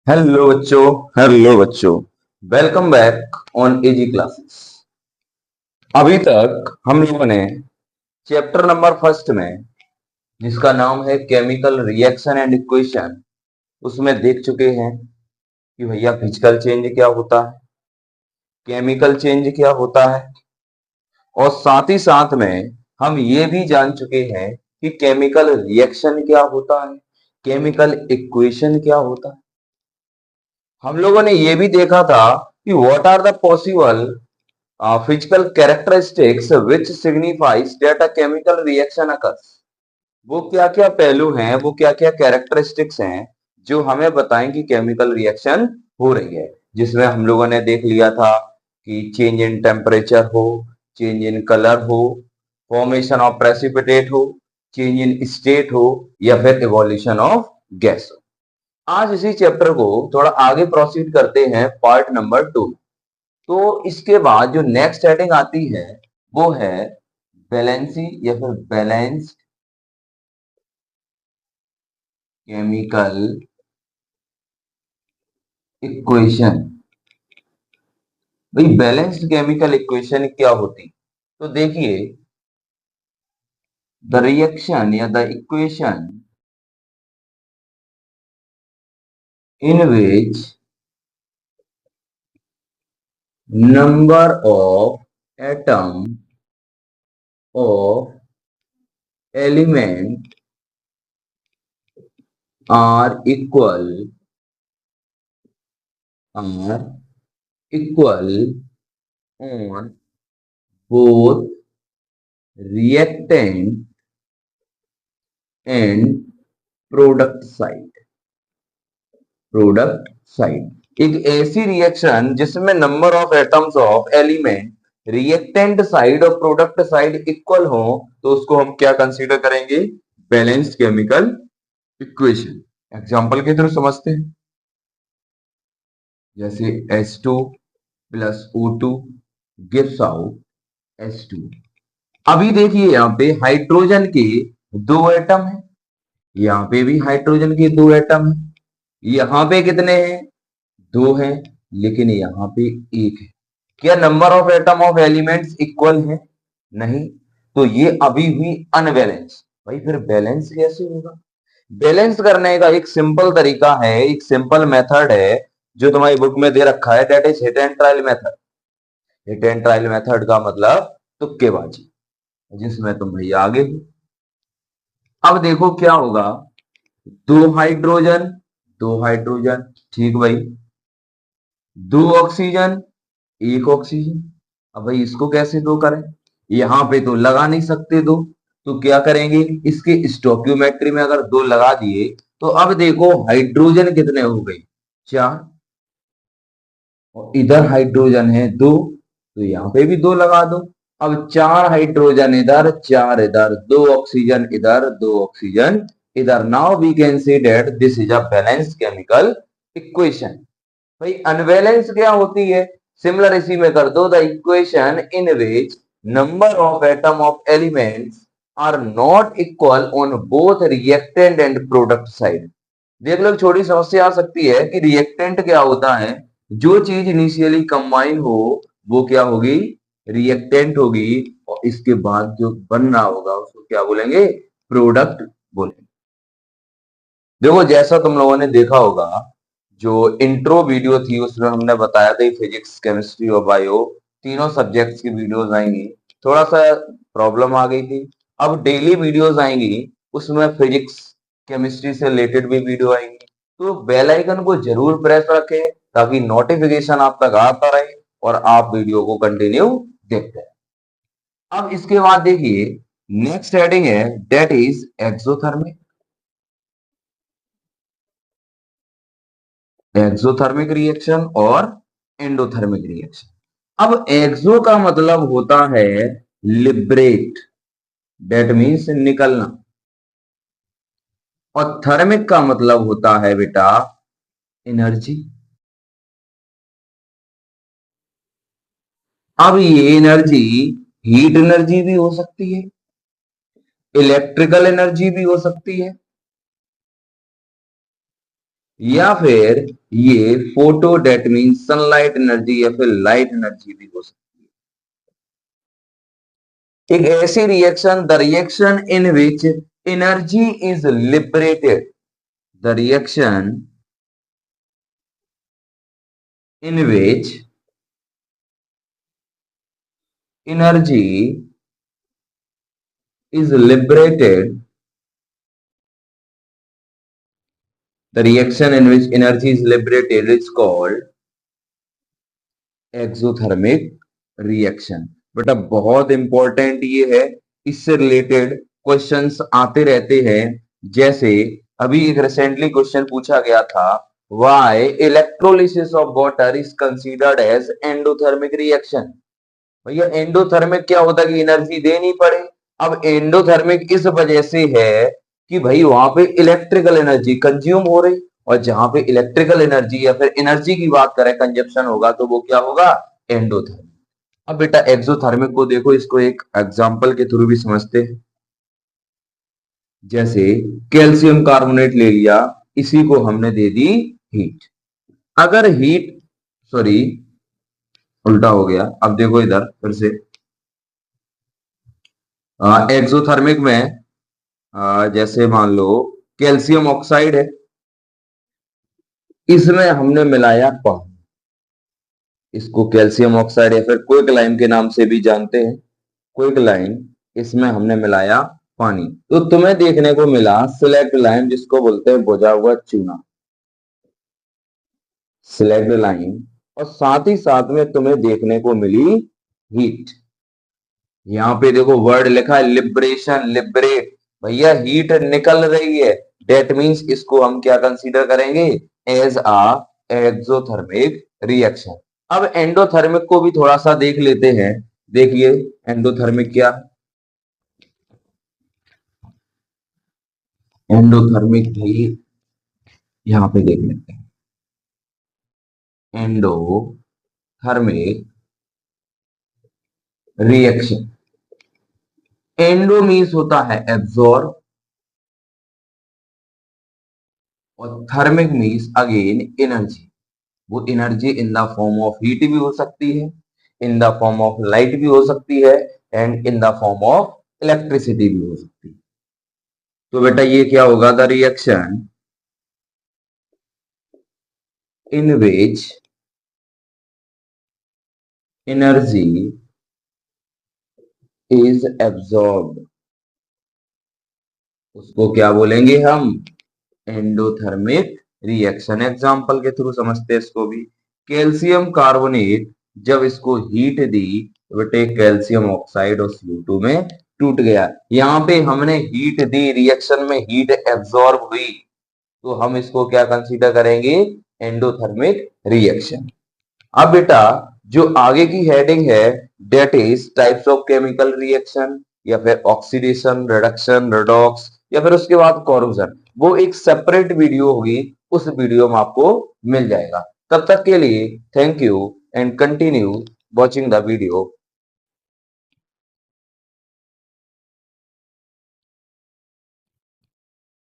Hello बच्चों। Welcome back on AG classes. अभी तक हम लोगों ने चैप्टर नंबर फर्स्ट में, जिसका नाम है केमिकल रिएक्शन एंड इक्वेशन, उसमें देख चुके हैं कि भैया फिजिकल चेंज क्या होता है, केमिकल चेंज क्या होता है, और साथ ही साथ में हम ये भी जान चुके हैं कि केमिकल रिएक्शन क्या होता है, केमिकल इक्वेशन क्या होता है। हम लोगों ने ये भी देखा था कि what are the possible physical characteristics which signifies that a chemical reaction occurs। वो क्या क्या पहलू हैं, वो क्या क्या कैरेक्टरिस्टिक्स हैं जो हमें बताएं कि केमिकल रिएक्शन हो रही है, जिसमें हम लोगों ने देख लिया था कि चेंज इन टेम्परेचर हो, चेंज इन कलर हो, फॉर्मेशन ऑफ प्रेसिपिटेट हो, चेंज इन स्टेट हो, या फिर इवोल्यूशन ऑफ गैस हो। आज इसी चैप्टर को थोड़ा आगे प्रोसीड करते हैं पार्ट नंबर 2। तो इसके बाद जो नेक्स्ट हेडिंग आती है वो है बैलेंसी या फिर बैलेंस्ड केमिकल इक्वेशन। भाई बैलेंस्ड केमिकल इक्वेशन क्या होती? तो देखिए, द रिएक्शन या the equation in which number of atom of element are equal on both reactant and product side एक ऐसी रिएक्शन जिसमें number of atoms of element reactant side और प्रोडक्ट साइड इक्वल हो, तो उसको हम क्या कंसीडर करेंगे? Balanced chemical equation. एग्जांपल के थ्रू समझते हैं, जैसे H2 plus O2 gives out H2। अभी देखिए, यहाँ पे हाइड्रोजन के दो एटम है, यहाँ पे भी हाइड्रोजन के दो एटम है। यहाँ पे कितने हैं? दो हैं, लेकिन यहाँ पे एक है। क्या number of atom of elements equal है? नहीं। तो ये अभी हुई अनबैलेंस। भाई फिर बैलेंस कैसे होगा? बैलेंस करने का एक सिंपल तरीका है, एक सिंपल मेथड है जो तुम्हारी बुक में दे रखा है, that is hit and trial method. Hit and trial method का मतलब तुक्केबाजी, जिसमें तुम भैया आगे हो। अब देखो क्या होगा, दो हाइड्रोजन, दो हाइड्रोजन, ठीक भाई, दो ऑक्सीजन, एक ऑक्सीजन। अब भाई इसको कैसे दो करें? यहां पे तो लगा नहीं सकते दो, तो क्या करेंगे, इसके स्टोइकियोमेट्री में अगर दो लगा दिए तो अब देखो हाइड्रोजन कितने हो गए? चार। और इधर हाइड्रोजन है दो, तो यहाँ पे भी दो लगा दो। अब चार हाइड्रोजन इधर, चार इधर, दो ऑक्सीजन इधर, दो ऑक्सीजन इधर। Now we can say that this is a balanced chemical equation. भाई अनबैलेंस क्या होती है? सिमिलर इसी में कर दो, the equation in which number of atom of elements are not equal on both reactant and product side. देख लो, छोटी समस्या आ सकती है कि रिएक्टेंट क्या होता है? जो चीज इनिशियली कंबाइन हो वो क्या होगी? रिएक्टेंट होगी, और इसके बाद जो बन रहा होगा उसको क्या बोलेंगे? प्रोडक्ट बोलेंगे। देखो, जैसा तुम लोगों ने देखा होगा, जो इंट्रो वीडियो थी उसमें हमने बताया था फिजिक्स, केमिस्ट्री और बायो तीनों सब्जेक्ट्स की वीडियोस आएंगी। थोड़ा सा प्रॉब्लम आ गई थी। अब डेली वीडियोस आएंगी, उसमें फिजिक्स केमिस्ट्री से रिलेटेड भी वीडियो आएंगी। तो बेल आइकन को जरूर प्रेस रखें ताकि नोटिफिकेशन आप तक आता रहे और आप वीडियो को कंटिन्यू देखते रहे। अब इसके बाद देखिए, नेक्स्ट हेडिंग है that is exothermic. Exothermic reaction और एंडोथर्मिक रिएक्शन। अब एक्सो का मतलब होता है लिबरेट, दैट मीन्स निकलना, और थर्मिक का मतलब होता है बेटा एनर्जी। अब ये एनर्जी हीट एनर्जी भी हो सकती है, इलेक्ट्रिकल एनर्जी भी हो सकती है, या फिर ये photo that mean sunlight energy या फिर लाइट एनर्जी भी हो सकती है। एक ऐसी reaction, the reaction in which energy is liberated, the reaction in which energy is liberated, the reaction in which energy is liberated is called exothermic reaction. बेटा बहुत इंपॉर्टेंट ये है, इससे रिलेटेड क्वेश्चंस आते रहते हैं। जैसे अभी एक रिसेंटली क्वेश्चन पूछा गया था, why electrolysis of water is considered as endothermic reaction. भैया एंडोथर्मिक क्या होता है कि एनर्जी देनी पड़े। अब एंडोथर्मिक इस वजह से है कि भाई वहां पे इलेक्ट्रिकल एनर्जी कंज्यूम हो रही, और जहां पे इलेक्ट्रिकल एनर्जी या फिर एनर्जी की बात करें कंजप्शन होगा तो वो क्या होगा, एंडोथर्मिक। अब बेटा एक्सोथर्मिक को देखो, इसको एक एग्जांपल के थ्रू भी समझते हैं। जैसे कैल्शियम कार्बोनेट ले लिया, इसी को हमने दे दी हीट। अगर हीट, सॉरी उल्टा हो गया, अब देखो इधर फिर से एक्सोथर्मिक में जैसे मान लो कैल्शियम ऑक्साइड है, इसमें हमने मिलाया पानी, इसको कैल्शियम ऑक्साइड या फिर क्विक लाइम के नाम से भी जानते हैं, क्विक लाइम, इसमें हमने मिलाया पानी, तो तुम्हें देखने को मिला सिलेक्ट लाइम, जिसको बोलते हैं बुझा हुआ चूना, सिलेक्ट लाइम, और साथ ही साथ में तुम्हें देखने को मिली हीट। यहाँ पे देखो वर्ड लिखा है लिबरेशन, लिबरेट, भैया हीट निकल रही है, डेट मीन्स इसको हम क्या कंसीडर करेंगे, एज अ एक्सोथर्मिक रिएक्शन। अब एंडोथर्मिक को भी थोड़ा सा देख लेते हैं। देखिए एंडोथर्मिक क्या, एंडोथर्मिक भी यहां पे देख लेते हैं। एंडोथर्मिक रिएक्शन, एंडो मीन्स होता है एब्जॉर्ब, और थर्मिक मीन्स अगेन एनर्जी। वो energy in the form of heat भी हो सकती है, in the form of light भी हो सकती है, and in the form of electricity भी हो सकती है। तो बेटा ये क्या होगा, the reaction in which energy is absorbed, उसको क्या बोलेंगे हम, एंडोथर्मिक रिएक्शन। एग्जांपल के थ्रू समझते हैं इसको भी। कैल्शियम कार्बोनेट जब इसको हीट दी तो बेटे कैल्शियम ऑक्साइड और CO2 में टूट गया। यहाँ पे हमने हीट दी, रिएक्शन में हीट एब्जॉर्ब हुई, तो हम इसको क्या कंसीडर करेंगे, एंडोथर्मिक रिएक्शन। अब बेटा जो आगे की हेडिंग है, that is types of chemical reaction, या फिर ऑक्सीडेशन, रिडक्शन, रिडॉक्स, या फिर उसके बाद कॉरोजन, वो एक सेपरेट वीडियो होगी, उस वीडियो में आपको मिल जाएगा। तब तक के लिए thank you and continue watching the video.